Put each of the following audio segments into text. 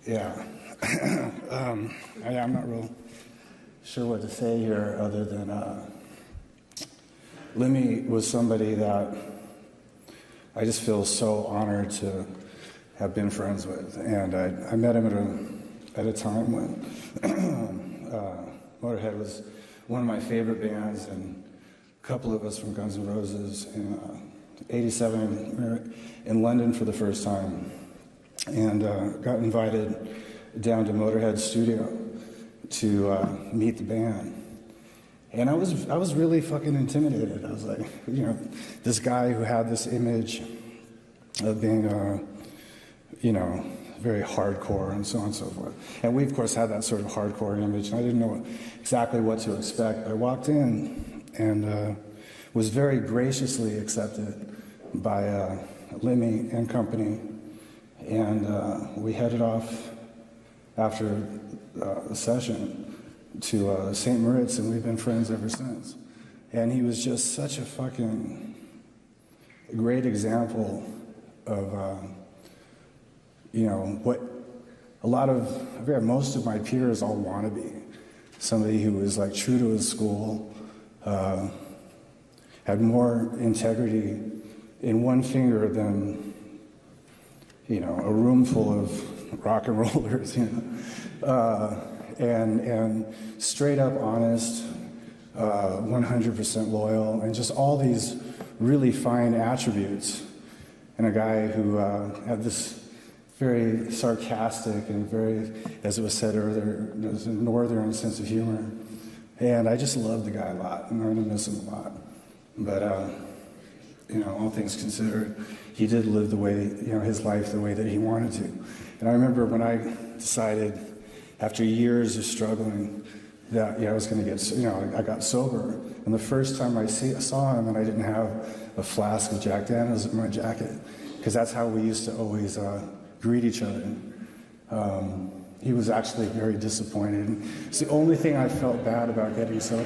Yeah. I'm not real sure what to say here other than Lemmy was somebody that I just feel so honored to have been friends with. And I met him at a time when Motorhead was one of my favorite bands, and a couple of us from Guns N' Roses in '87 we were in London for the first time, and got invited down to Motorhead's studio to meet the band. And I was really fucking intimidated. I was like, this guy who had this image of being, very hardcore and so on and so forth. And we, of course, had that sort of hardcore image, and I didn't know exactly what to expect. I walked in and was very graciously accepted by Lemmy and company, and we headed off after the session to St. Moritz, and we've been friends ever since. And he was just such a fucking great example of, what most of my peers all want to be. Somebody who was like true to his school, had more integrity in one finger than, a room full of rock and rollers, and straight up honest, 100% loyal, and just all these really fine attributes. And a guy who had this very sarcastic and very, as it was said earlier, there's a northern sense of humor. And I just love the guy a lot, and I'm gonna miss him a lot. But, all things considered, he did live the way, his life the way that he wanted to. And I remember when I decided, after years of struggling, that I was going to get, I got sober. And the first time I saw him, and I didn't have a flask of Jack Daniels in my jacket, because that's how we used to always greet each other. He was actually very disappointed. It's the only thing I felt bad about getting sober.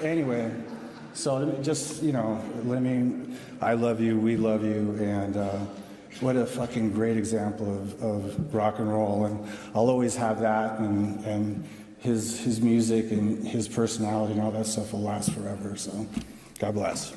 Anyway, so just, Lemmy, I love you, we love you, and what a fucking great example of rock and roll. And I'll always have that, and his music and his personality and all that stuff will last forever. So God bless.